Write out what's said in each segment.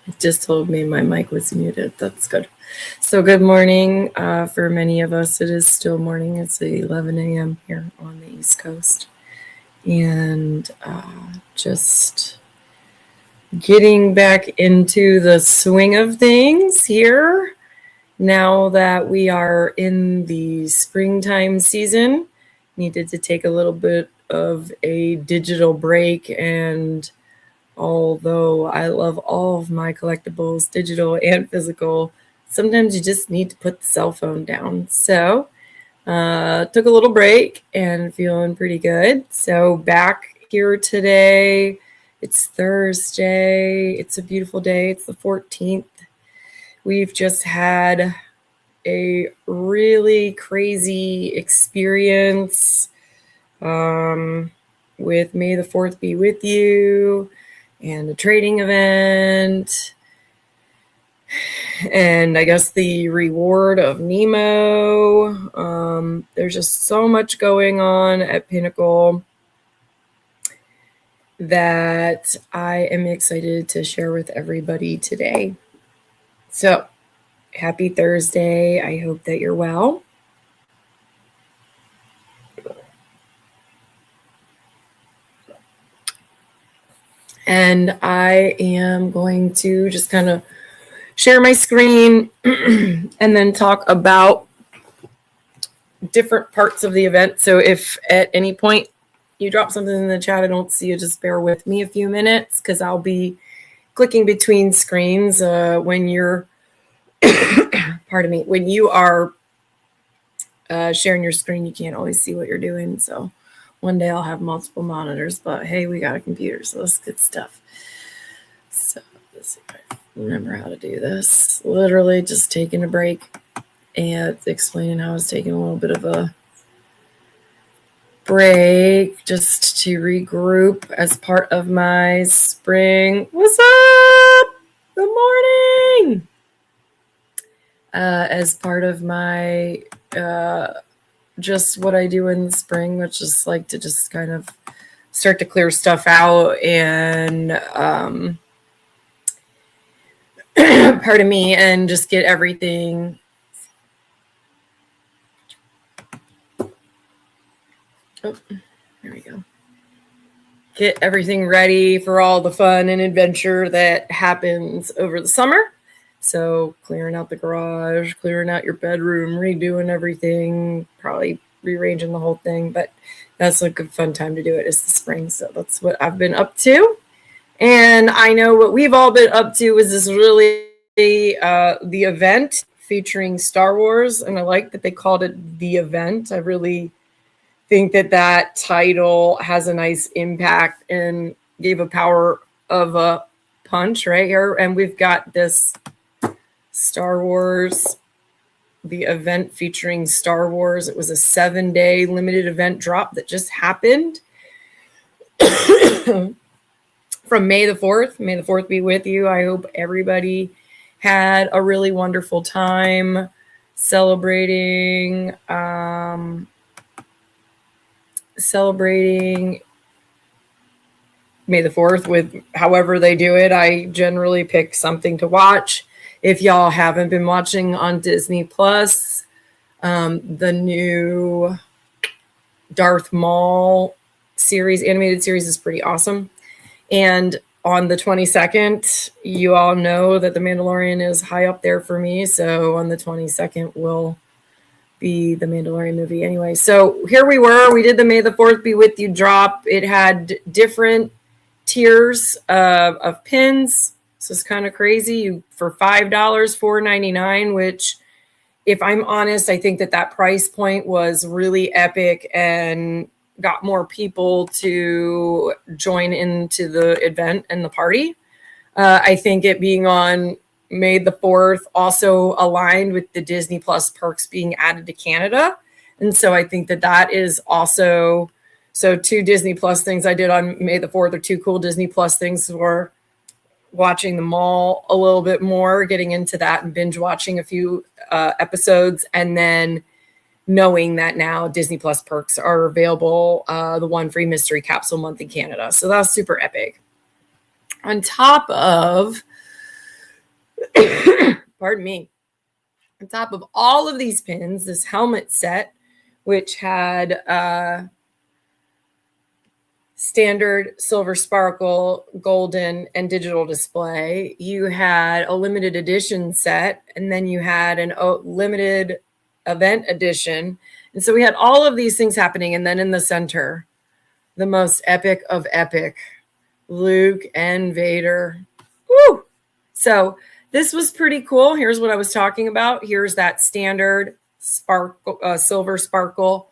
It just told me my mic was muted. That's good. So good morning. For many of us, it is still morning. It's 11 a.m. here on the East Coast. And just getting back into the swing of things here. Now that we are in the springtime season, needed to take a little bit of a digital break, and although I love all of my collectibles, digital and physical, sometimes you just need to put the cell phone down. So took a little break and feeling pretty good. So back here today. It's Thursday. It's a beautiful day. It's the 14th. We've just had a really crazy experience with May the 4th be with you and the trading event. And I guess the reward of Nemo. There's just so much going on at Pinnacle that I am excited to share with everybody today. So, happy Thursday. I hope that you're well. And I am going to just kind of share my screen and then talk about different parts of the event. So if at any point you drop something in the chat, I don't see you, just bear with me a few minutes because I'll be clicking between screens when you're, pardon me, when you are sharing your screen, you can't always see what you're doing. So one day I'll have multiple monitors, but hey, we got a computer, so that's good stuff. So let's see if I remember how to do this. Literally just taking a break and explaining how I was taking a little bit of a break just to regroup as part of my spring. What's up? Good morning. As part of my just what I do in the spring, which is like to just kind of start to clear stuff out and pardon me, and just get everything there we go. Get everything ready for all the fun and adventure that happens over the summer. So clearing out the garage, clearing out your bedroom, redoing everything, probably rearranging the whole thing. But that's a good fun time to do it is the spring. So that's what I've been up to. And I know what we've all been up to is this really the event featuring Star Wars. And I like that they called it The Event. I really think that title has a nice impact and gave a power of a punch right here. And we've got this Star Wars, the event featuring Star Wars. It was a 7-day limited event drop that just happened from May the 4th. May the 4th be with you. I hope everybody had a really wonderful time celebrating May the 4th with however they do it. I generally pick something to watch. If y'all haven't been watching on Disney Plus, the new Darth Maul series, animated series, is pretty awesome. And on the 22nd, you all know that The Mandalorian is high up there for me. So on the 22nd will be the Mandalorian movie anyway. So here we were. We did the May the 4th be with you drop. It had different tiers of pins. So it's kind of crazy. For $5, $4.99, which, if I'm honest, I think that price point was really epic and got more people to join into the event and the party. I think it being on May the 4th also aligned with the Disney Plus perks being added to Canada. And so I think that is also, so 2 Disney Plus things I did on May the 4th, or 2 cool Disney Plus things, were watching the mall a little bit more, getting into that and binge watching a few episodes, and then knowing that now Disney Plus perks are available, the 1 free mystery capsule month in Canada. So that was super epic. On top of Pardon me. On top of all of these pins, this helmet set, which had standard, silver sparkle, golden, and digital display. You had a limited edition set, and then you had an limited event edition. And so we had all of these things happening. And then in the center, the most epic of epic, Luke and Vader. Woo! So this was pretty cool. Here's what I was talking about. Here's that standard sparkle, silver sparkle,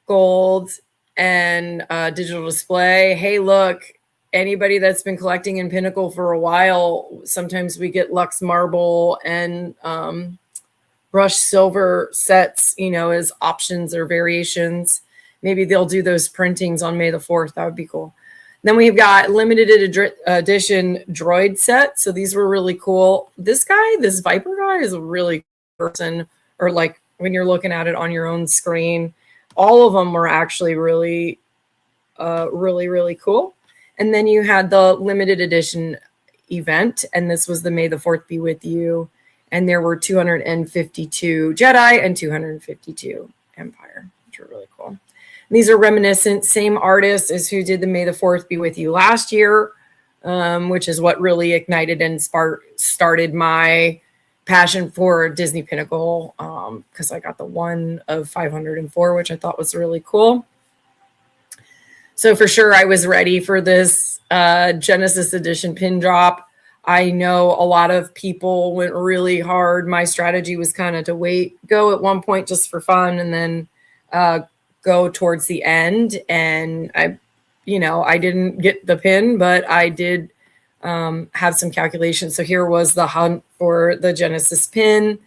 gold, and digital display. Hey, look, anybody that's been collecting in Pinnacle for a while, sometimes we get Lux Marble and brushed silver sets, you know, as options or variations. Maybe they'll do those printings on May the 4th. That would be cool. Then we've got limited edition droid set. So these were really cool. This guy, this Viper guy, is a really person, or like when you're looking at it on your own screen, all of them were actually really, really cool. And then you had the limited edition event, and this was the May the 4th Be With You. And there were 252 Jedi and 252 Empire, which were really cool. These are reminiscent, same artist as who did the May the 4th Be With You last year, which is what really ignited and started my passion for Disney Pinnacle, because I got the one of 504, which I thought was really cool. So for sure, I was ready for this Genesis Edition pin drop. I know a lot of people went really hard. My strategy was kind of to go at one point just for fun, and then go towards the end. And I didn't get the pin, but I did have some calculations. So here was the hunt for the Genesis pin,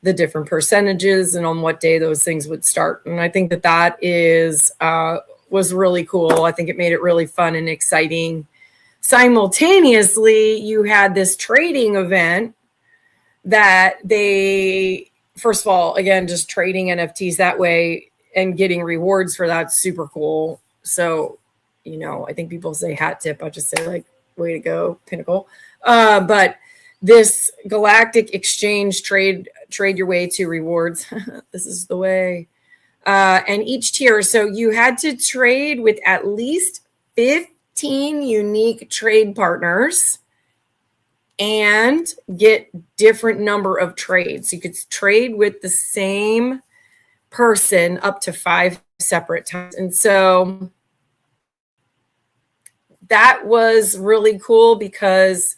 the different percentages, and on what day those things would start. And I think that was really cool. I think it made it really fun and exciting. Simultaneously, you had this trading event that they, first of all, again, just trading NFTs that way and getting rewards for that's super cool. So, I think people say hat tip. I just say like, way to go, Pinnacle. But this galactic exchange trade your way to rewards. This is the way. And each tier, so you had to trade with at least 15 unique trade partners and get different number of trades. You could trade with the same person up to 5 separate times. And so that was really cool because,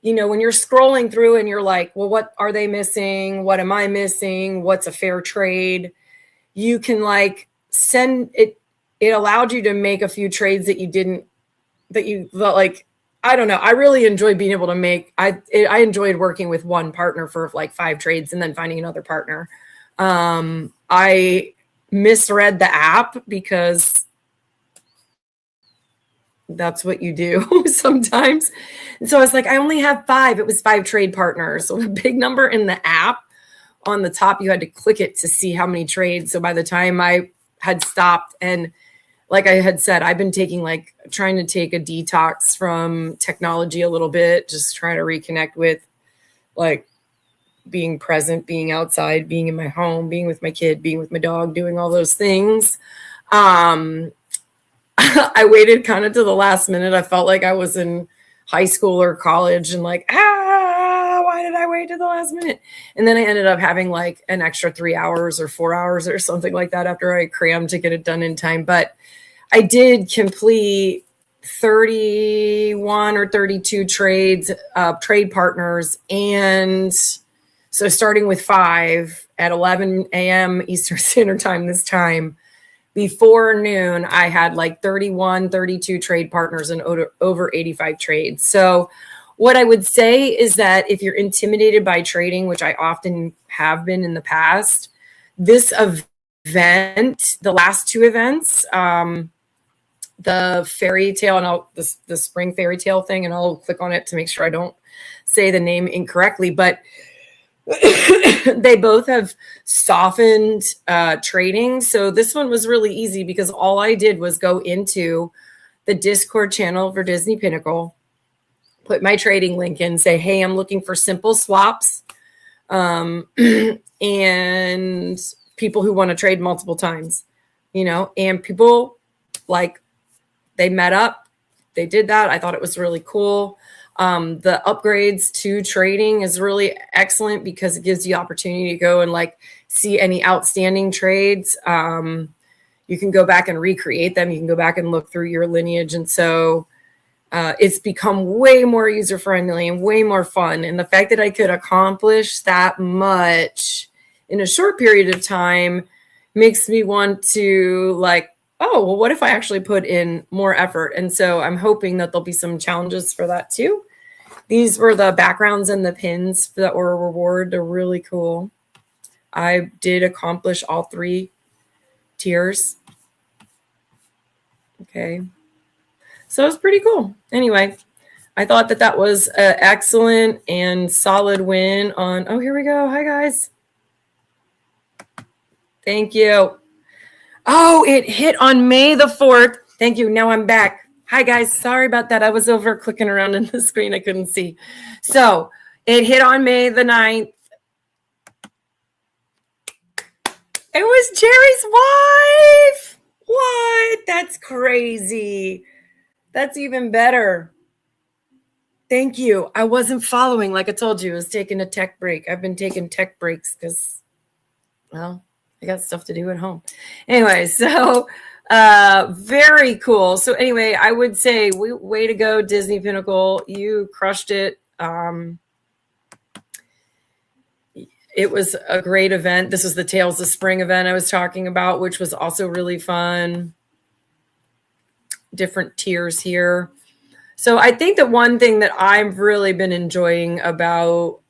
when you're scrolling through and you're like, well, what are they missing? What am I missing? What's a fair trade? You can send it. It allowed you to make a few trades that you felt like, I don't know. I really enjoyed being able to make, I enjoyed working with one partner for like 5 trades and then finding another partner. I misread the app because that's what you do sometimes. And so I was like, I only have 5. It was 5 trade partners. So the big number in the app on the top, you had to click it to see how many trades. So by the time I had stopped, and like I had said, I've been trying to take a detox from technology a little bit, just trying to reconnect with being present, being outside, being in my home, being with my kid, being with my dog, doing all those things. I waited kind of to the last minute. I felt like I was in high school or college and why did I wait to the last minute? And then I ended up having an extra 3 hours or 4 hours or something like that after I crammed to get it done in time. But I did complete 31 or 32 trade partners. And so starting with 5 at 11 a.m. Eastern Standard Time this time, before noon, I had 31, 32 trade partners and over 85 trades. So what I would say is that if you're intimidated by trading, which I often have been in the past, this event, the last 2 events, the fairy tale and the spring fairy tale thing, and I'll click on it to make sure I don't say the name incorrectly, but they both have softened trading. So this one was really easy because all I did was go into the Discord channel for Disney Pinnacle, put my trading link in, say, hey, I'm looking for simple swaps and people who want to trade multiple times, and people like they met up, they did that. I thought it was really cool. The upgrades to trading is really excellent because it gives you opportunity to go and like see any outstanding trades. You can go back and recreate them. You can go back and look through your lineage. And so it's become way more user-friendly and way more fun. And the fact that I could accomplish that much in a short period of time makes me want to like, oh, well, what if I actually put in more effort? And so I'm hoping that there'll be some challenges for that too. These were the backgrounds and the pins that were a reward. They're really cool. I did accomplish all 3 tiers. Okay. So it's pretty cool. Anyway, I thought that was an excellent and solid win on, oh, here we go. Hi, guys. Thank you. Oh, it hit on May the 4th. Thank you. Now I'm back. Hi, guys. Sorry about that. I was over clicking around in the screen. I couldn't see. So it hit on May the 9th. It was Jerry's wife. What? That's crazy. That's even better. Thank you. I wasn't following. Like I told you, I was taking a tech break. I've been taking tech breaks because, well, I got stuff to do at home. Anyway, so very cool. So anyway, I would say way to go, Disney Pinnacle. You crushed it. It was a great event. This was the Tales of Spring event I was talking about, which was also really fun. Different tiers here. So I think that one thing that I've really been enjoying about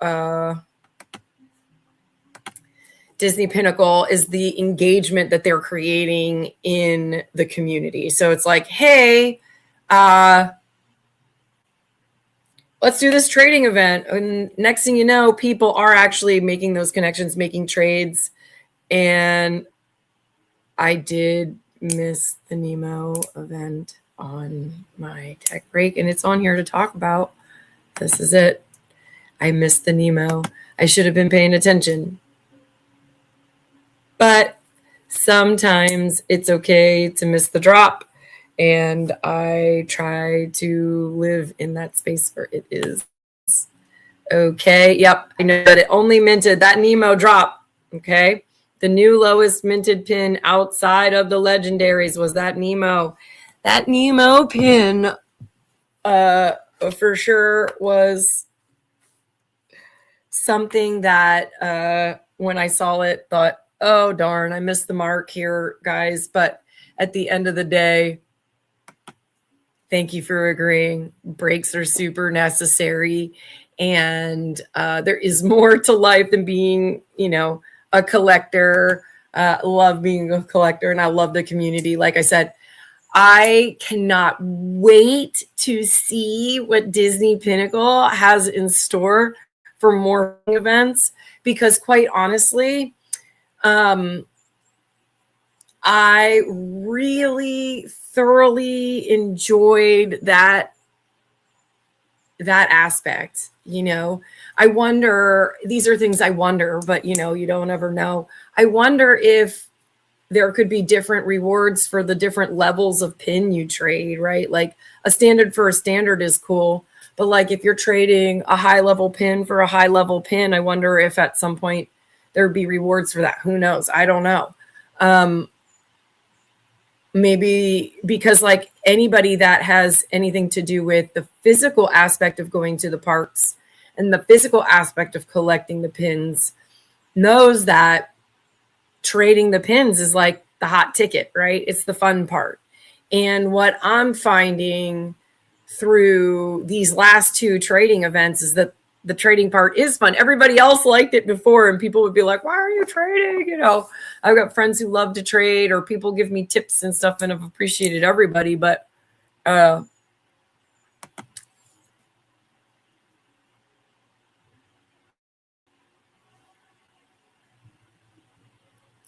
Disney Pinnacle is the engagement that they're creating in the community. So it's like, hey, let's do this trading event. And next thing you know, people are actually making those connections, making trades. And I did miss the Nemo event on my tech break, and it's on here to talk about. This is it. I missed the Nemo. I should have been paying attention. But sometimes it's okay to miss the drop, and I try to live in that space where it is okay. Yep, I know that it only minted that Nemo drop. Okay, the new lowest minted pin outside of the legendaries was that Nemo. That Nemo pin for sure was something that when I saw it, thought, oh, darn, I missed the mark here, guys. But at the end of the day, thank you for agreeing. Breaks are super necessary. And there is more to life than being, a collector. Love being a collector, and I love the community. Like I said, I cannot wait to see what Disney Pinnacle has in store for more events, because quite honestly, I really thoroughly enjoyed that aspect. I wonder, these are things I wonder, but you don't ever know. I wonder if there could be different rewards for the different levels of pin you trade, right? Like a standard for a standard is cool, but like if you're trading a high level pin for a high level pin, I wonder if at some point there'd be rewards for that. Who knows? I don't know. Maybe because like anybody that has anything to do with the physical aspect of going to the parks and the physical aspect of collecting the pins knows that trading the pins is like the hot ticket, right? It's the fun part. And what I'm finding through these last 2 trading events is that the trading part is fun. Everybody else liked it before, and people would be like, why are you trading? I've got friends who love to trade, or people give me tips and stuff, and I've appreciated everybody. But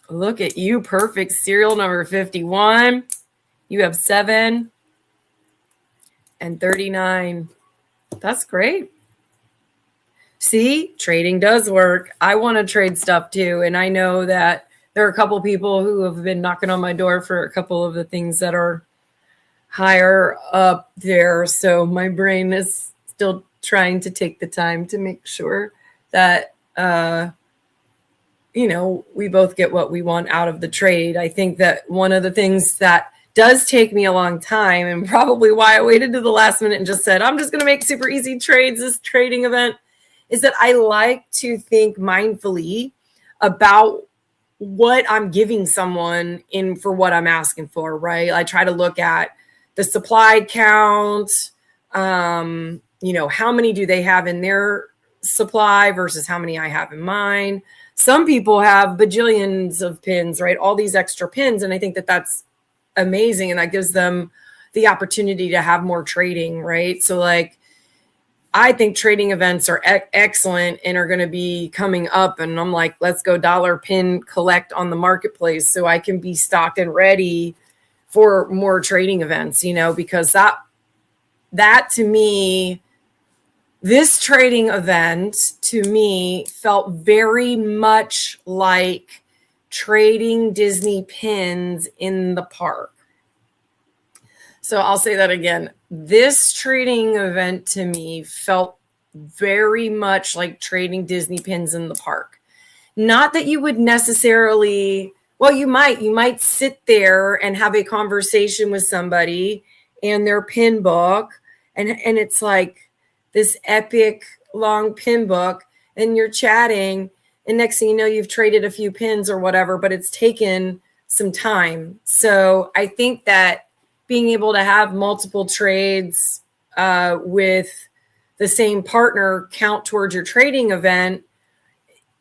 look at you, perfect. Serial number 51. You have 7 and 39. That's great. See, trading does work. I want to trade stuff too. And I know that there are a couple people who have been knocking on my door for a couple of the things that are higher up there. So my brain is still trying to take the time to make sure that, we both get what we want out of the trade. I think that one of the things that does take me a long time, and probably why I waited to the last minute and just said, I'm just going to make super easy trades this trading event, is that I like to think mindfully about what I'm giving someone in for what I'm asking for, right? I try to look at the supply count, how many do they have in their supply versus how many I have in mine. Some people have bajillions of pins, right? All these extra pins. And I think that that's amazing. And that gives them the opportunity to have more trading, right? So I think trading events are excellent and are going to be coming up. And I'm like, let's go dollar pin collect on the marketplace so I can be stocked and ready for more trading events, because that to me, this trading event to me felt very much like trading Disney pins in the park. So I'll say that again. This trading event to me felt very much like trading Disney pins in the park. Not that you would necessarily, well, you might sit there and have a conversation with somebody and their pin book, and it's like this epic long pin book, and you're chatting, and next thing you know, you've traded a few pins or whatever, but it's taken some time. So I think that being able to have multiple trades with the same partner count towards your trading event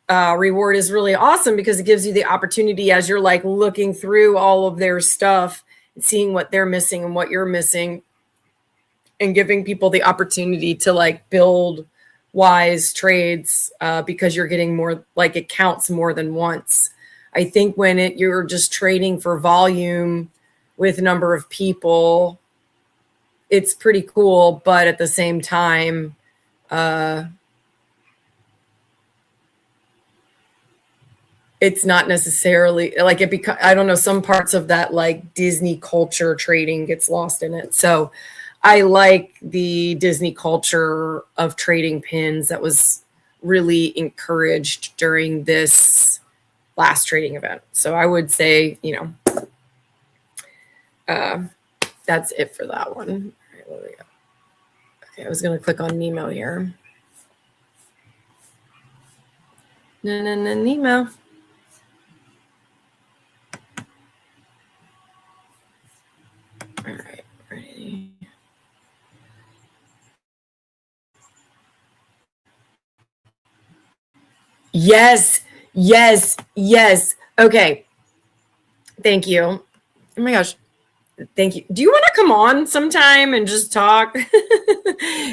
reward is really awesome, because it gives you the opportunity, as you're looking through all of their stuff and seeing what they're missing and what you're missing, and giving people the opportunity to build wise trades because you're getting more, it counts more than once. I think when you're just trading for volume with number of people, it's pretty cool, but at the same time, it's not necessarily I don't know, some parts of that Disney culture trading gets lost in it. So I like the Disney culture of trading pins that was really encouraged during this last trading event. So I would say, that's it for that one. All right, what do we got? Okay, I was going to click on Nemo here. No, Nemo. All right, ready. Yes. Okay. Thank you. Oh my gosh. Thank you. Do you want to come on sometime and just talk?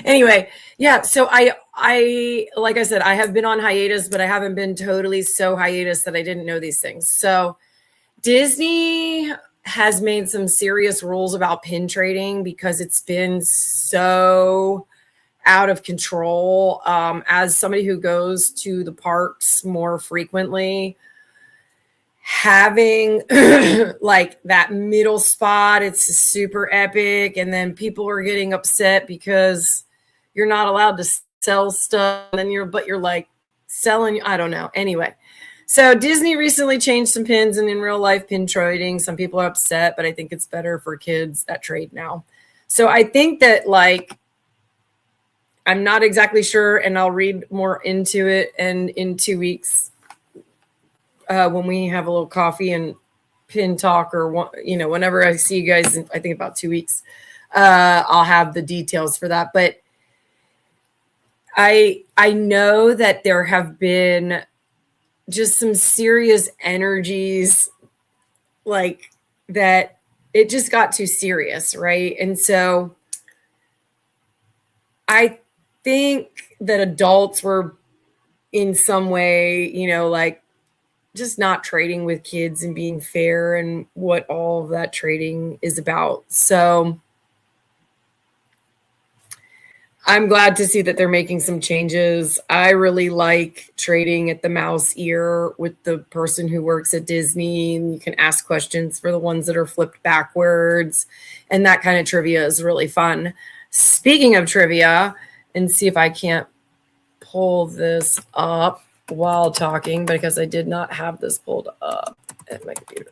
Anyway, yeah. So I, like I said, I have been on hiatus, but I haven't been totally so hiatus that I didn't know these things. So Disney has made some serious rules about pin trading because it's been so out of control. As somebody who goes to the parks more frequently, having that middle spot, it's super epic, and then people are getting upset because you're not allowed to sell stuff, and you're selling, I don't know. Anyway, so Disney recently changed some pins, and in real life pin trading, some people are upset, but I think it's better for kids that trade now. So I think that I'm not exactly sure, and I'll read more into it, and in 2 weeks, when we have a little coffee and pin talk, or whenever I see you guys, I think about 2 weeks, I'll have the details for that. But I know that there have been just some serious energies that it just got too serious, right? And so I think that adults were in some way, just not trading with kids and being fair, and what all of that trading is about. So I'm glad to see that they're making some changes. I really like trading at the mouse ear with the person who works at Disney, and you can ask questions for the ones that are flipped backwards. And that kind of trivia is really fun. Speaking of trivia, and see if I can't pull this up while talking because I did not have this pulled up at my computer.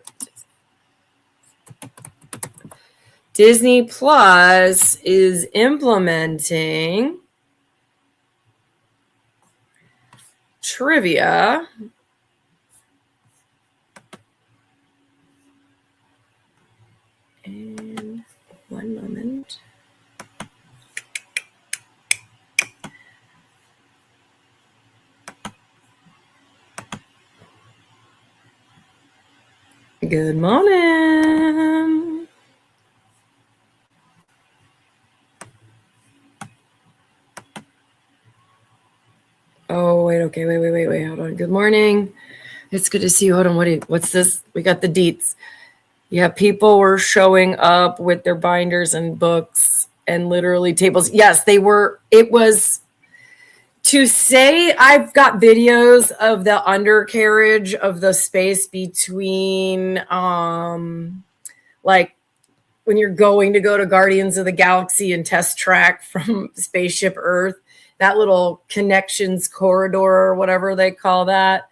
Disney Plus is implementing trivia. And one moment. Good morning. Oh, wait. Okay. Wait. Hold on. Good morning. It's good to see you. Hold on. What's this? We got the deets. Yeah. People were showing up with their binders and books and literally tables. Yes, they were. It was to say I've got videos of the undercarriage of the space between, like when you're going to go to Guardians of the Galaxy and test track from Spaceship Earth, that little connections corridor or whatever they call that.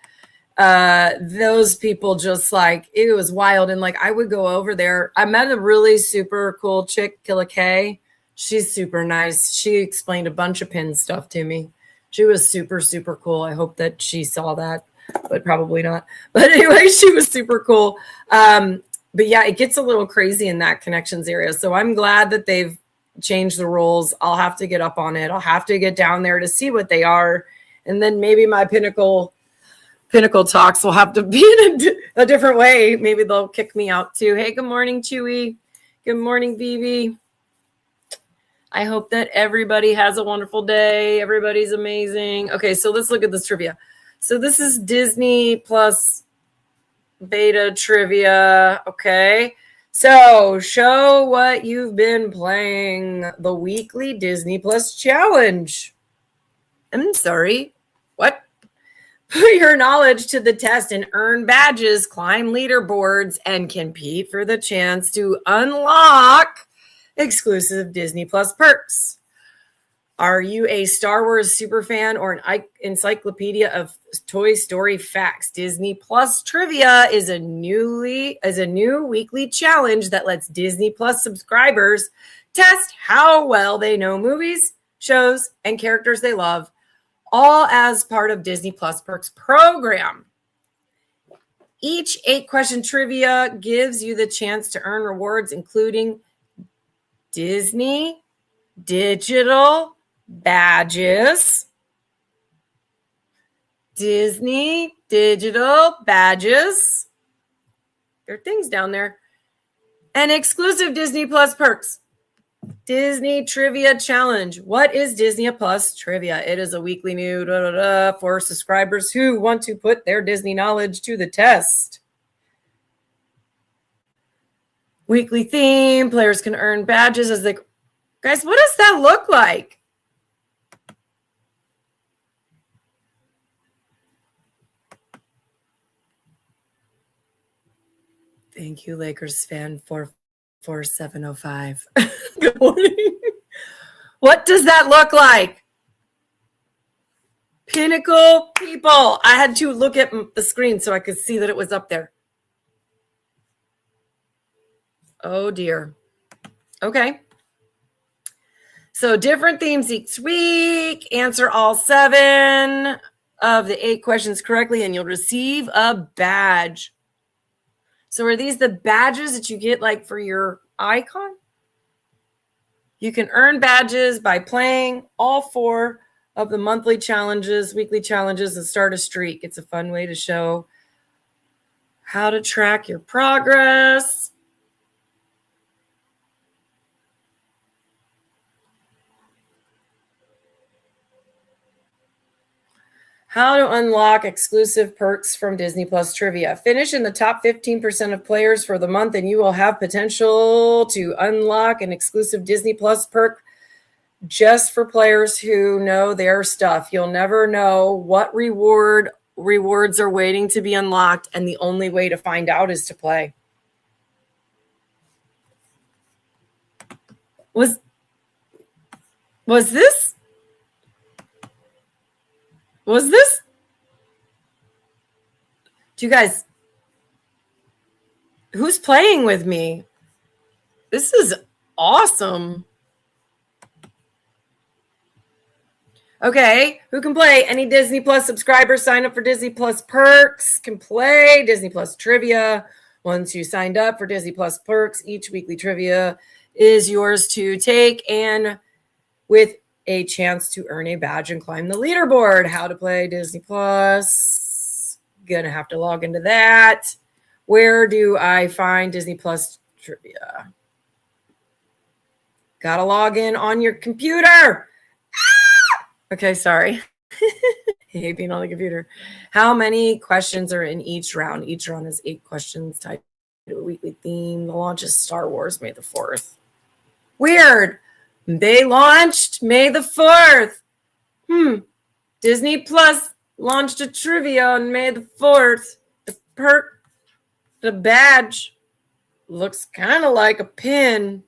Those people just like, it was wild. And like, I would go over there. I met a really super cool chick, Killa K. She's super nice. She explained a bunch of pin stuff to me. She was super, super cool. I hope that she saw that, but probably not. But anyway, she was super cool. But yeah, it gets a little crazy in that connections area. So I'm glad that they've changed the rules. I'll have to get up on it. I'll have to get down there to see what they are. And then maybe my Pinnacle talks will have to be in a different way. Maybe they'll kick me out too. Hey, good morning, Chewy. Good morning, Vivi. I hope that everybody has a wonderful day. Everybody's amazing. Okay, so let's look at this trivia. So this is Disney Plus beta trivia. Okay. So show what you've been playing. The weekly Disney Plus challenge. I'm sorry. What? Put your knowledge to the test and earn badges, climb leaderboards, and compete for the chance to unlock exclusive Disney Plus perks. Are you a Star Wars superfan or an encyclopedia of Toy Story facts? Disney Plus Trivia is a new weekly challenge that lets Disney Plus subscribers test how well they know movies, shows, and characters they love, all as part of Disney Plus Perks program. Each 8-question trivia gives you the chance to earn rewards, including Disney digital badges. Disney digital badges. There are things down there. And exclusive Disney Plus perks. Disney Trivia Challenge. What is Disney Plus Trivia? It is a weekly new for subscribers who want to put their Disney knowledge to the test. Weekly theme. Players can earn badges as they... Guys, what does that look like? Thank you, Lakers fan 44705. Good morning. What does that look like? Pinnacle people. I had to look at the screen so I could see that it was up there. Oh, dear. Okay. So different themes each week. Answer all 7 of the 8 questions correctly, and you'll receive a badge. So are these the badges that you get like for your icon? You can earn badges by playing all 4 of the monthly challenges, weekly challenges, and start a streak. It's a fun way to show how to track your progress. How to unlock exclusive perks from Disney Plus Trivia. Finish in the top 15% of players for the month, and you will have potential to unlock an exclusive Disney Plus perk just for players who know their stuff. You'll never know what rewards are waiting to be unlocked, and the only way to find out is to play. Was this? Do you guys, who's playing with me? This is awesome. Okay, who can play? Any Disney Plus subscribers sign up for Disney Plus perks can play Disney Plus trivia. Once you signed up for Disney Plus perks, each weekly trivia is yours to take, and with a chance to earn a badge and climb the leaderboard. How to play Disney Plus? Gonna have to log into that. Where do I find Disney Plus trivia? Gotta log in on your computer. Okay, sorry. I hate being on the computer. How many questions are in each round? Each round is 8 questions tied to a weekly theme. The launch is Star Wars, May the 4th. Weird. They launched May the 4th. Disney Plus launched a trivia on May the 4th. The badge looks kind of like a pin.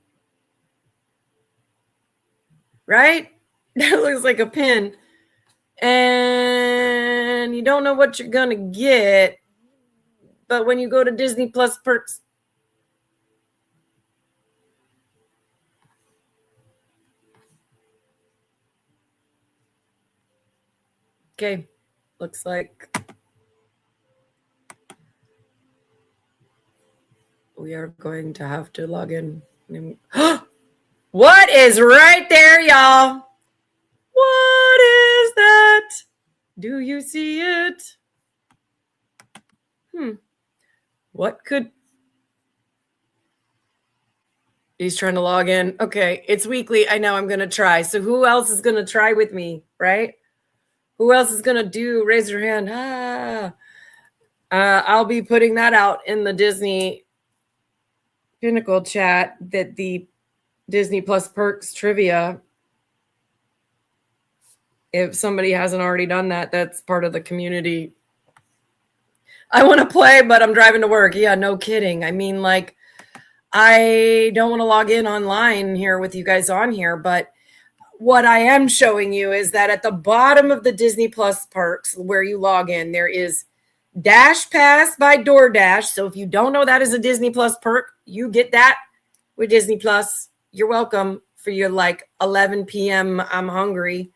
Right? That looks like a pin. And you don't know what you're going to get. But when you go to Disney Plus perks, okay, looks like we are going to have to log in. What is right there, y'all? What is that? Do you see it? What could... He's trying to log in. Okay, it's weekly. I know I'm going to try. So who else is going to try with me, right? Who else is going to do? Raise your hand. I'll be putting that out in the Disney Pinnacle chat, that the Disney Plus perks trivia. If somebody hasn't already done that, that's part of the community. I want to play, but I'm driving to work. Yeah, no kidding. I mean, like, I don't want to log in online here with you guys on here, but what I am showing you is that at the bottom of the Disney Plus perks where you log in, there is Dash Pass by DoorDash. So if you don't know that is a Disney Plus perk, you get that with Disney Plus. You're welcome for your like 11 p.m. I'm hungry.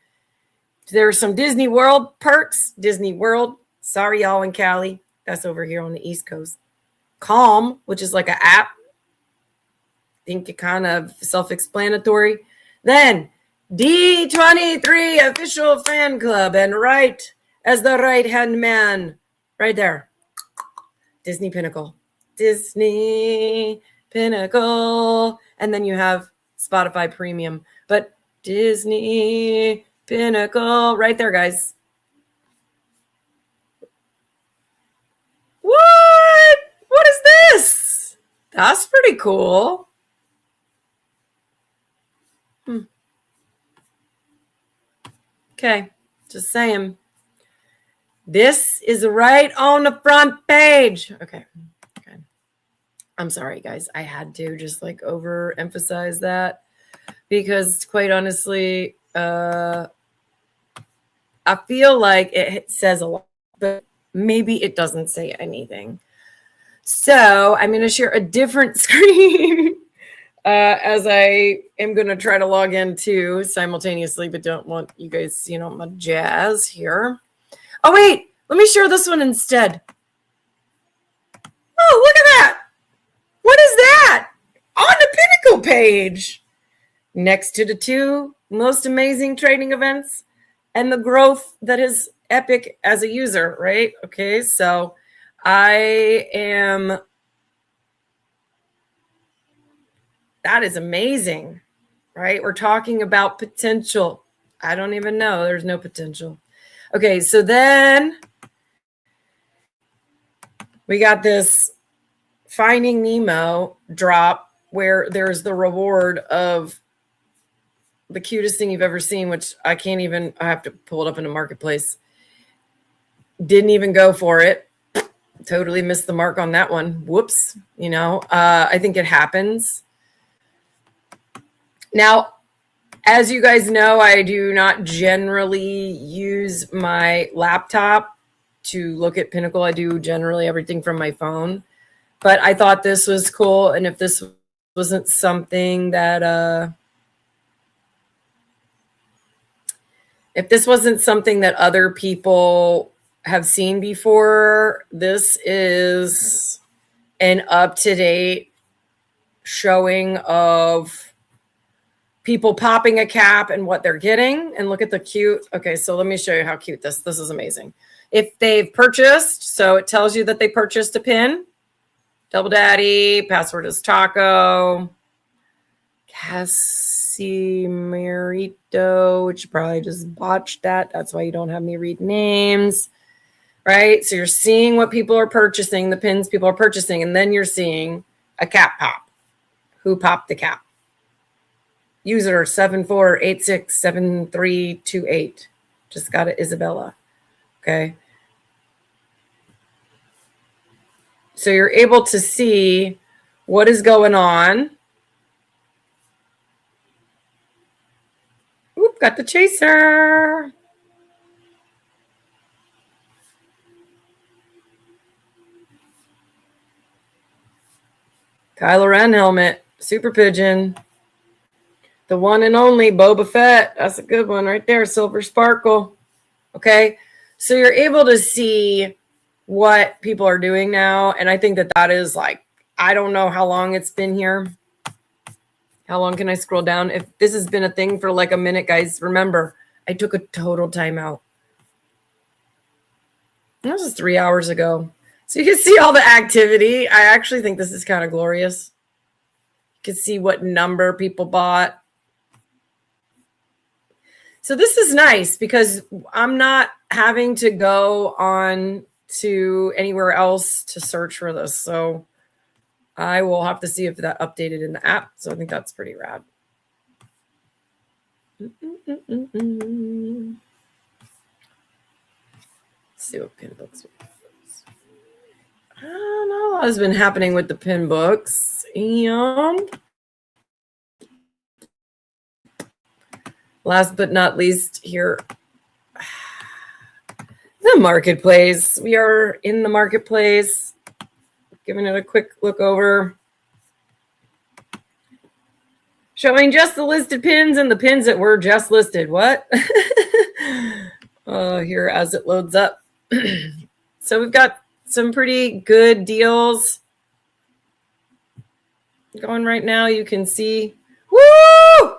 There's some Disney World perks. Disney World. Sorry, y'all in Cali. That's over here on the East Coast. Calm, which is like an app. I think it kind of self-explanatory. Then D23 official fan club, and right as the right-hand man, right there, Disney Pinnacle. Disney Pinnacle. And then you have Spotify Premium. But Disney Pinnacle, right there, guys. What? What is this? That's pretty cool. Okay, just saying. This is right on the front page. Okay. I'm sorry, guys. I had to just like overemphasize that because quite honestly, I feel like it says a lot, but maybe it doesn't say anything. So I'm going to share a different screen as I am going to try to log in too simultaneously, but don't want you guys, my jazz here. Oh, wait, let me share this one instead. Oh, look at that. What is that? On the Pinnacle page. Next to the 2 most amazing trading events and the growth that is epic as a user, right? Okay, so that is amazing, right? We're talking about potential. I don't even know. There's no potential. Okay, so then we got this Finding Nemo drop where there's the reward of the cutest thing you've ever seen, which I have to pull it up in the marketplace. Didn't even go for it. Totally missed the mark on that one. Whoops. I think it happens. Now, as you guys know, I do not generally use my laptop to look at Pinnacle. I do generally everything from my phone. But I thought this was cool. And if this wasn't something that other people have seen before, this is an up-to-date showing of people popping a cap and what they're getting. And look at the cute. Okay, so let me show you how cute this is amazing. If they've purchased, so it tells you that they purchased a pin. Double Daddy, password is Taco. Casimerito, which you probably just botched that. That's why you don't have me read names. Right? So you're seeing what people are purchasing, the pins people are purchasing, and then you're seeing a cap pop. Who popped the cap? User 74867328. Just got it, Isabella. Okay. So you're able to see what is going on. Oop, got the chaser. Kylo Ren helmet, Super Pigeon. The one and only Boba Fett. That's a good one right there. Silver Sparkle. Okay. So you're able to see what people are doing now. And I think that is like, I don't know how long it's been here. How long can I scroll down? If this has been a thing for like a minute, guys, remember, I took a total timeout. That was 3 hours ago. So you can see all the activity. I actually think this is kind of glorious. You can see what number people bought. So this is nice because I'm not having to go on to anywhere else to search for this. So I will have to see if that updated in the app. So I think that's pretty rad. Let's see what pin books. I don't know. A lot has been happening with the pin books. And last but not least here, the marketplace. We are in the marketplace, giving it a quick look over. Showing just the listed pins and the pins that were just listed. What? Here as it loads up. So we've got some pretty good deals going right now. You can see. Woo!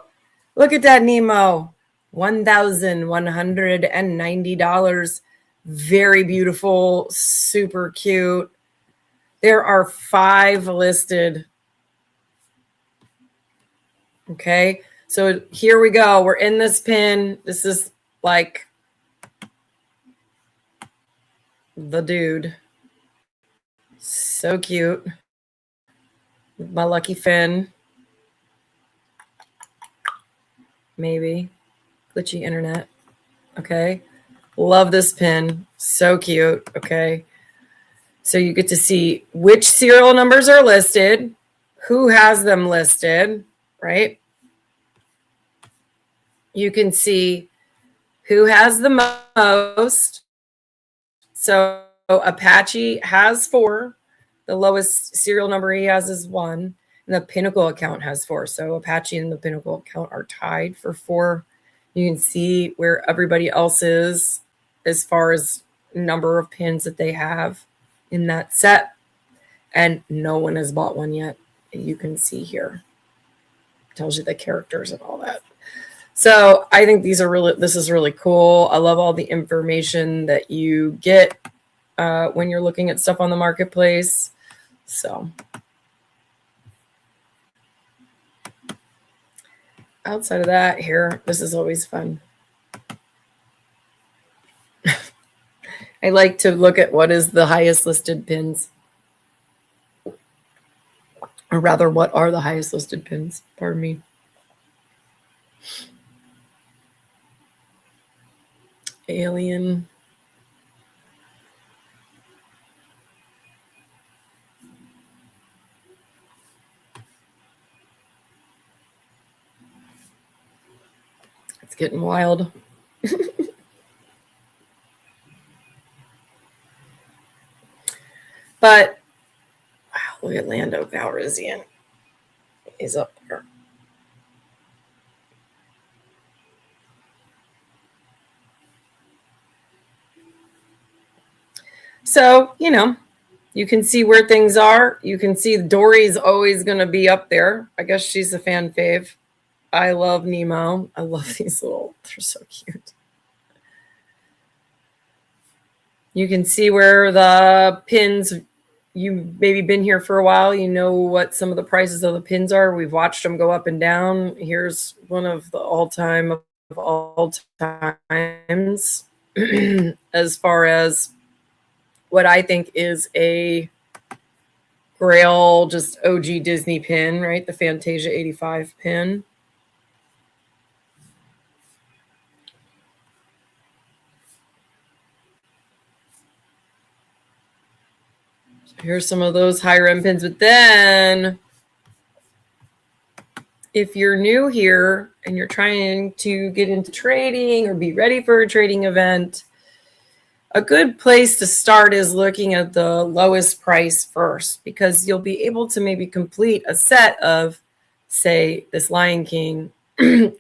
Look at that Nemo. $1,190. Very beautiful, super cute. There are 5 listed. Okay, so here we go. We're in this pin. This is like the dude. So cute. My lucky fin. Maybe. Glitchy internet. Okay. Love this pin. So cute. Okay. So you get to see which serial numbers are listed, who has them listed, right? You can see who has the most. So Apache has 4. The lowest serial number he has is 1. And the Pinnacle account has 4. So Apache and the Pinnacle account are tied for 4. You can see where everybody else is as far as number of pins that they have in that set. And no one has bought one yet. You can see here. Tells you the characters and all that. So I think this is really cool. I love all the information that you get when you're looking at stuff on the marketplace. So outside of that here, this is always fun. I like to look at what is the highest listed pins. Or rather, what are the highest listed pins? Pardon me. Alien. It's getting wild. But wow, look at Lando Calrissian. He's up there. So, you know, you can see where things are. You can see Dory's always going to be up there. I guess she's a fan fave. I love Nemo. I love these little, they're so cute. You can see where the pins, you've maybe been here for a while. You know what some of the prices of the pins are. We've watched them go up and down. Here's one of the all-time of all times as far as what I think is a Grail, just OG Disney pin, right? The Fantasia 85 pin. So here's some of those higher end pins. But then if you're new here and you're trying to get into trading or be ready for a trading event, a good place to start is looking at the lowest price first, because you'll be able to maybe complete a set of, say, this Lion King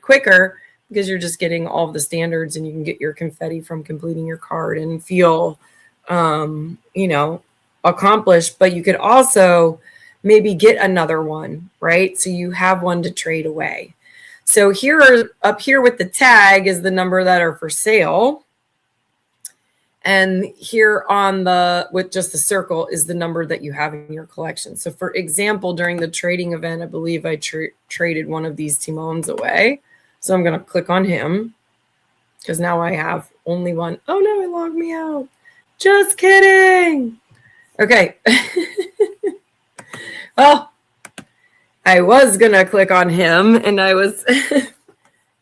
quicker, because you're just getting all of the standards and you can get your confetti from completing your card and feel, you know, accomplished. But you could also maybe get another one, right? So you have one to trade away. So here, up here with the tag is the number that are for sale. And here on the, with just the circle, is the number that you have in your collection. So for example, during the trading event, I believe I traded one of these Timons away. So I'm going to click on him because now I have only one. Oh no, it logged me out. Just kidding. Okay. Well, I was going to click on him and I was,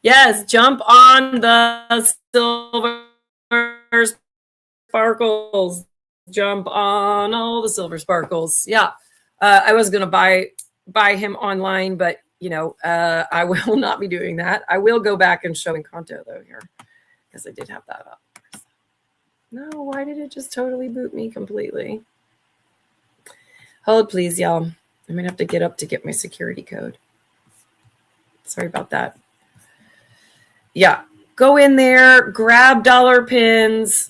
yes, jump on the silver sparkles, jump on all the silver sparkles. Yeah, I was gonna buy him online, but you know, I will not be doing that. I will go back and show Encanto though here, because I did have that up. No, why did it just totally boot me completely? Hold please, y'all. I'm gonna have to get up to get my security code. Sorry about that. Yeah, go in there, grab dollar pins,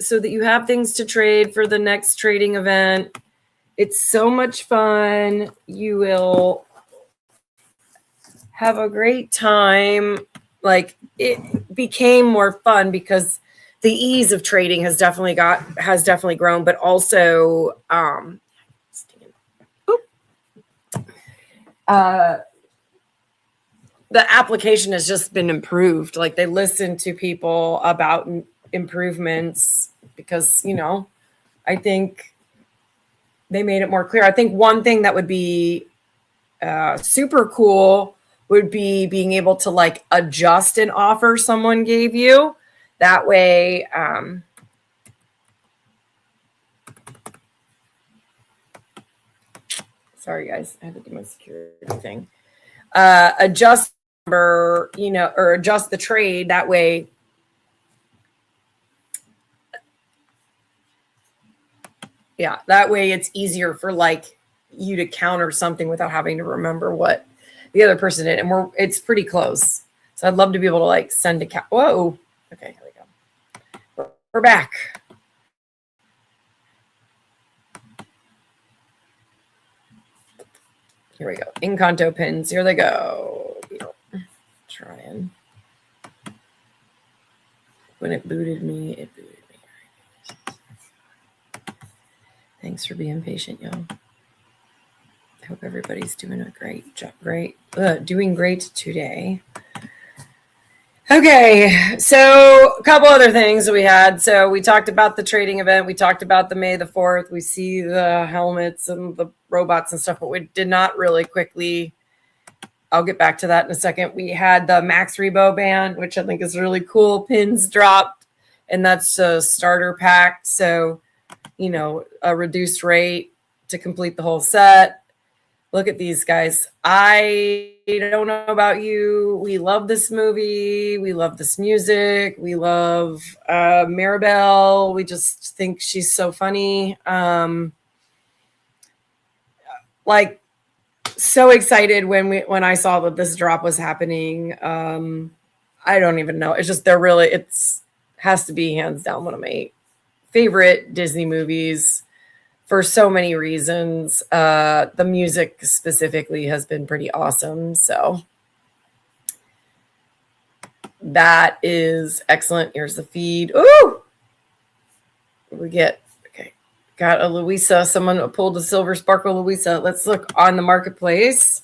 so that you have things to trade for the next trading event. It's so much fun. You will have a great time. Like, it became more fun because the ease of trading has definitely grown, but also the application has just been improved. Like, they listen to people about improvements because, you know, I think they made it more clear. I think one thing that would be super cool would be being able to like adjust an offer someone gave you. That way, sorry guys, I had to do my security thing. Adjust number, you know, or adjust the trade. That way, yeah, that way it's easier for like you to counter something without having to remember what the other person did. And it's pretty close. So I'd love to be able to like send a whoa. Okay, here we go. We're back. Here we go. Encanto pins. Here they go. Trying. When it booted me, it booted me. Thanks for being patient, y'all. I hope everybody's doing a great job. Doing great today. Okay, so a couple other things that we had. So we talked about the trading event. We talked about the May the 4th. We see the helmets and the robots and stuff, but we did not really quickly. I'll get back to that in a second. We had the Max Rebo band, which I think is really cool. Pins dropped. and that's a starter pack. So, you know, a reduced rate to complete the whole set. Look at these guys. I don't know about you. We love this movie. We love this music. We love Maribel. We just think she's so funny. Like, so excited when I saw that this drop was happening. I don't even know. It's just it's has to be hands down one of my favorite Disney movies for so many reasons. The music specifically has been pretty awesome. So that is excellent. Here's the feed. Ooh! We get, okay. Got a Louisa. Someone pulled a Silver Sparkle Louisa. Let's look on the marketplace.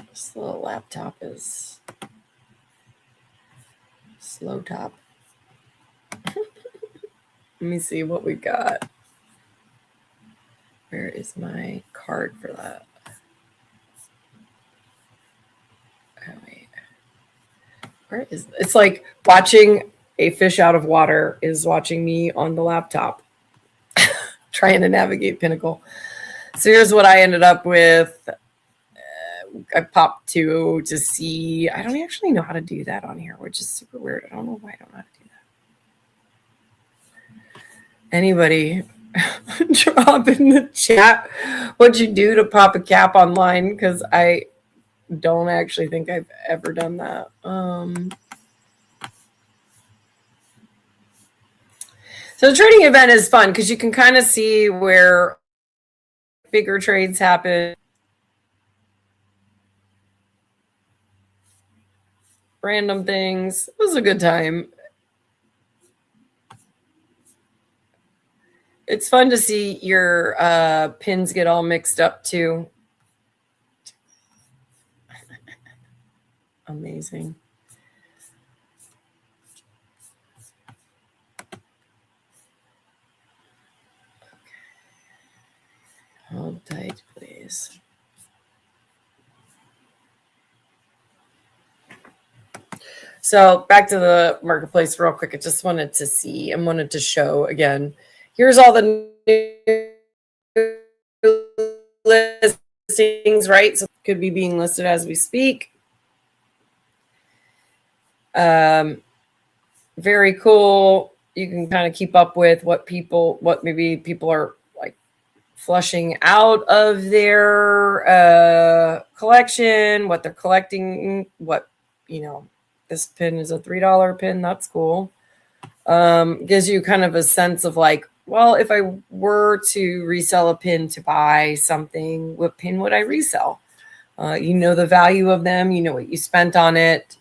This little laptop is slow top. Let me see what we got. Where is my card for that? Oh, wait. Where is it? It's like watching a fish out of water is watching me on the laptop trying to navigate Pinnacle. So here's what I ended up with. I popped to see. I don't actually know how to do that on here, which is super weird. I don't know why I don't know how to do that. Anybody drop in the chat what you do to pop a cap online, because I don't actually think I've ever done that. So the trading event is fun because you can kind of see where bigger trades happen. Random things. It was a good time. It's fun to see your pins get all mixed up too. Amazing. Okay. Hold tight, please. So back to the marketplace real quick. I just wanted to see and wanted to show again. Here's all the new listings, right? So it could be being listed as we speak. Very cool. You can kind of keep up with what maybe people are like flushing out of their collection, what they're collecting, what, you know, this pin is a $3 pin. That's cool. Gives you kind of a sense of like, well, if I were to resell a pin to buy something, what pin would I resell? You know the value of them. You know what you spent on it.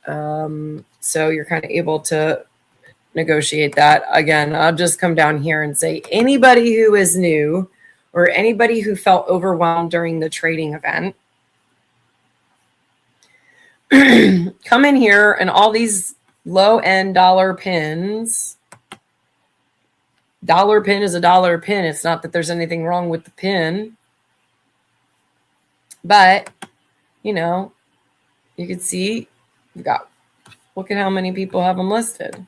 So you're kind of able to negotiate that. Again, I'll just come down here and say anybody who is new or anybody who felt overwhelmed during the trading event, come in here and all these low-end dollar pins. Dollar pin is a dollar pin. It's not that there's anything wrong with the pin. But, you know, you can see we've got, look at how many people have them listed.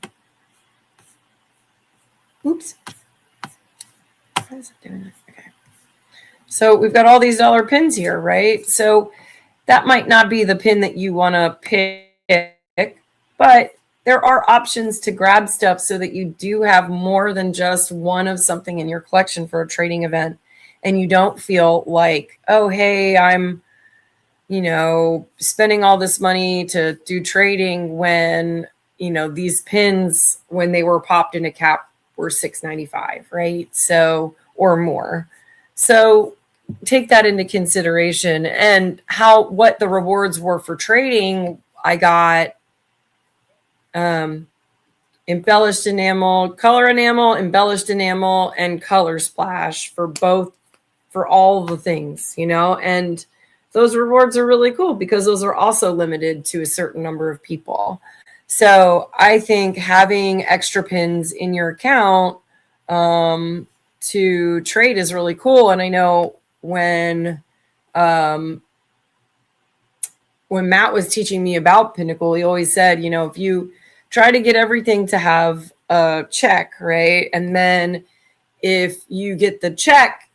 Oops. Why is it doing that? Okay. So we've got all these dollar pins here, right? So that might not be the pin that you want to pick, but there are options to grab stuff so that you do have more than just one of something in your collection for a trading event. And you don't feel like, oh, hey, I'm, you know, spending all this money to do trading when, you know, these pins, when they were popped in a cap, were $6.95, right? So, or more. So take that into consideration. And what the rewards were for trading, I got embellished enamel, color enamel, embellished enamel, and color splash for all the things, you know, and those rewards are really cool because those are also limited to a certain number of people. So I think having extra pins in your account to trade is really cool. And I know when when Matt was teaching me about Pinnacle, he always said, if you try to get everything to have a check, right? And then if you get the check,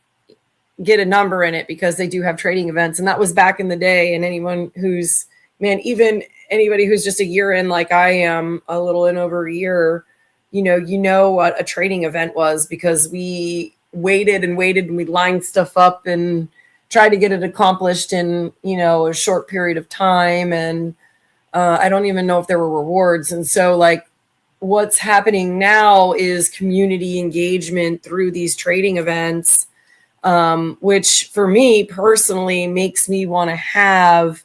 get a number in it, because they do have trading events. And that was back in the day. And anyone who's, even anybody who's just a year in, like I am, a little in over a year, you know what a trading event was, because we waited and we lined stuff up and tried to get it accomplished in, a short period of time. And I don't even know if there were rewards. And so like what's happening now is community engagement through these trading events, which for me personally makes me want to have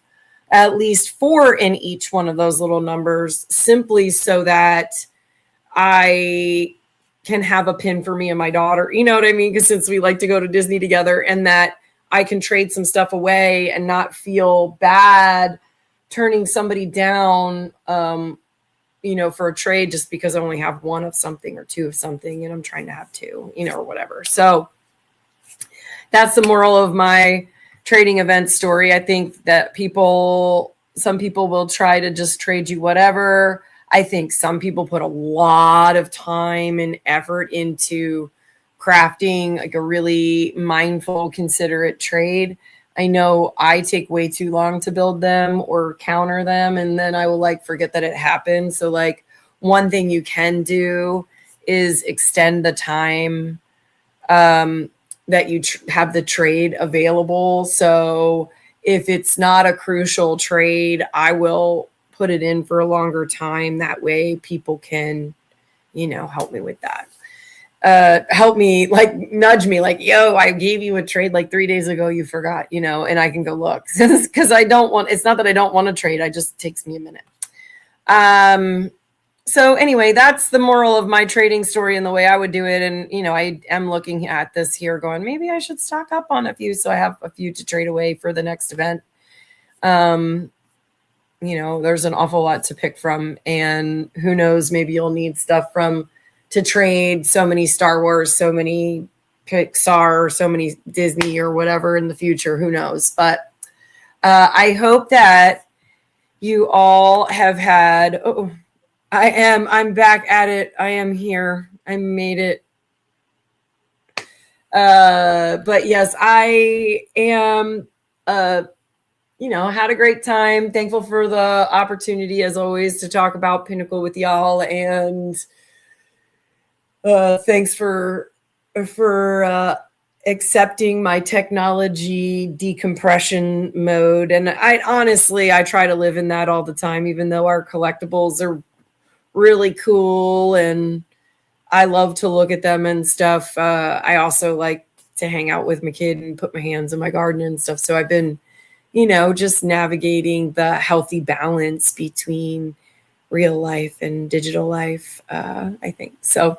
at least 4 in each one of those little numbers, simply so that I can have a pin for me and my daughter. You know what I mean? Because since we like to go to Disney together, and that I can trade some stuff away and not feel bad turning somebody down, for a trade just because I only have 1 of something or 2 of something and I'm trying to have 2, or whatever. So that's the moral of my trading event story. I think that some people will try to just trade you whatever. I think some people put a lot of time and effort into crafting like a really mindful, considerate trade. I know I take way too long to build them or counter them, and then I will forget that it happened. So one thing you can do is extend the time that you have the trade available. So if it's not a crucial trade, I will put it in for a longer time. That way people can, help me with that. Help me, nudge me, yo, I gave you a trade 3 days ago, you forgot, and I can go look, because it's not that I don't want to trade. It just takes me a minute. So anyway, that's the moral of my trading story and the way I would do it. And, I am looking at this here going, maybe I should stock up on a few, so I have a few to trade away for the next event. There's an awful lot to pick from, and who knows, maybe you'll need stuff to trade so many Star Wars, so many Pixar, so many Disney or whatever in the future. Who knows? But I hope that you all have had, I'm back at it. I am here. I made it. But yes, I am, had a great time. Thankful for the opportunity, as always, to talk about Pinnacle with y'all. And thanks for accepting my technology decompression mode. And I try to live in that all the time, even though our collectibles are really cool and I love to look at them and stuff. I also like to hang out with my kid and put my hands in my garden and stuff. So I've been, just navigating the healthy balance between real life and digital life, I think. So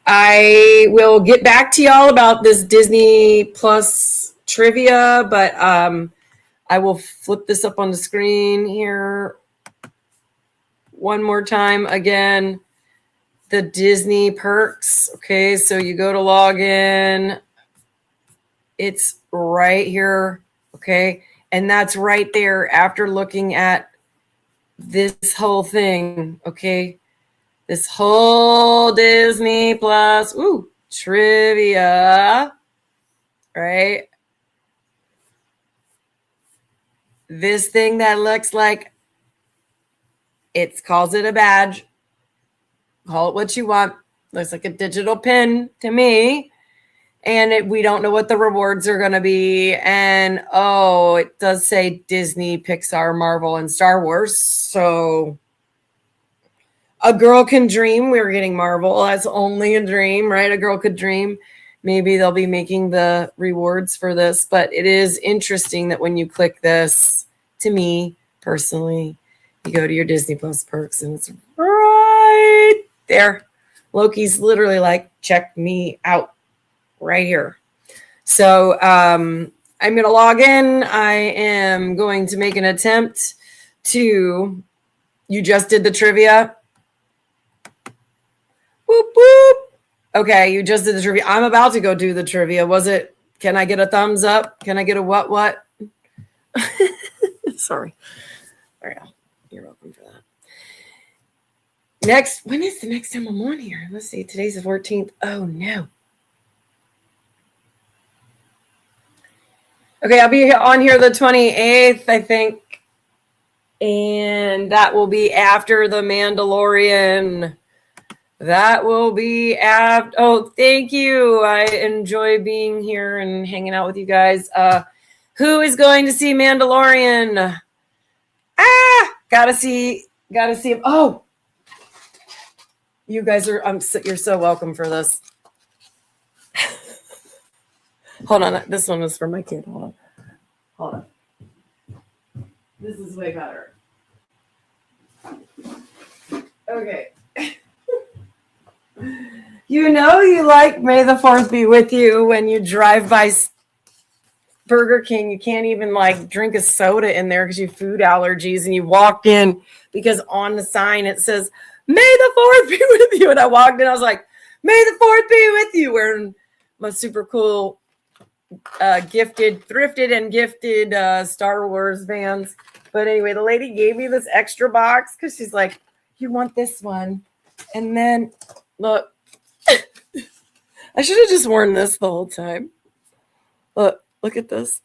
I will get back to y'all about this Disney Plus trivia, but I will flip this up on the screen here one more time. Again, the Disney perks. Okay, so you go to log in. It's right here. Okay, and that's right there after looking at this whole thing. Okay, this whole Disney Plus trivia, right? This thing that looks like, calls it a badge. Call it what you want. Looks like a digital pin to me. And we don't know what the rewards are going to be. And, it does say Disney, Pixar, Marvel, and Star Wars. So a girl can dream. We're getting Marvel. That's only a dream, right? A girl could dream. Maybe they'll be making the rewards for this. But it is interesting that when you click this, to me personally, you go to your Disney Plus perks and it's right there. Loki's literally check me out right here. So I'm going to log in. I am going to make an attempt to, you just did the trivia. Whoop, whoop. Okay, you just did the trivia. I'm about to go do the trivia. Was it Can I get a thumbs up? Can I get a what? Sorry. All right. You're welcome for that. When is the next time I'm on here? Let's see. Today's the 14th. Oh, no. Okay, I'll be on here the 28th, I think. And that will be after The Mandalorian. That will be after. Oh, thank you. I enjoy being here and hanging out with you guys. Who is going to see Mandalorian? Gotta see him. Oh, you guys are. You're so welcome for this. Hold on. This one is for my kid. Hold on. This is way better. Okay. You know you like May the 4th be with you when you drive by Burger King. You can't even like drink a soda in there because you have food allergies, and you walk in because on the sign it says May the 4th be with you. And I walked in, I was like, May the 4th be with you, wearing my super cool thrifted and gifted Star Wars Vans. But anyway, the lady gave me this extra box because she's like, you want this one? And then look, I should have just worn this the whole time. Look at this.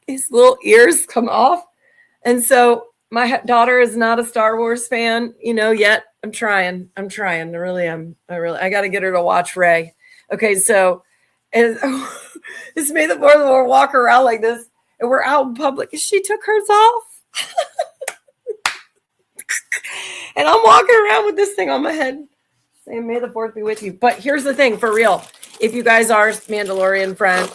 His little ears come off. And so my daughter is not a Star Wars fan, yet. I'm trying. I really am. I got to get her to watch Rey. Okay, so it's May the 4th, we'll walk around like this, and we're out in public, and she took hers off. And I'm walking around with this thing on my head saying, May the 4th be with you. But here's the thing, for real. If you guys are Mandalorian fan,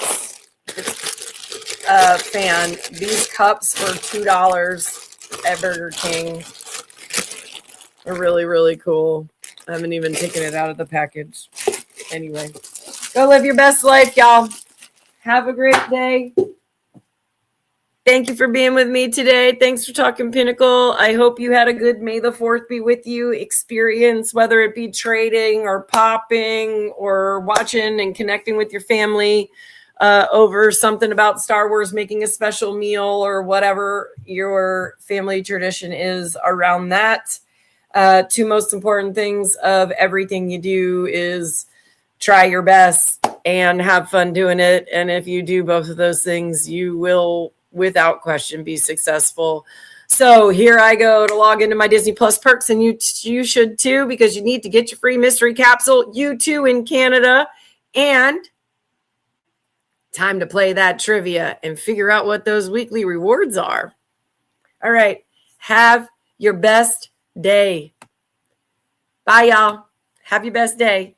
these cups for $2 at Burger King are really, really cool. I haven't even taken it out of the package. Anyway, go live your best life, y'all. Have a great day. Thank you for being with me today. Thanks for talking Pinnacle. I hope you had a good May the 4th be with you experience, whether it be trading or popping or watching and connecting with your family over something about Star Wars, making a special meal or whatever your family tradition is around that. Two most important things of everything you do is try your best and have fun doing it. And if you do both of those things, you will, without question, be successful. So here I go to log into my Disney Plus perks, and you should too, because you need to get your free mystery capsule. You too in Canada. And time to play that trivia and figure out what those weekly rewards are. All right. Have your best day. Bye, y'all. Have your best day.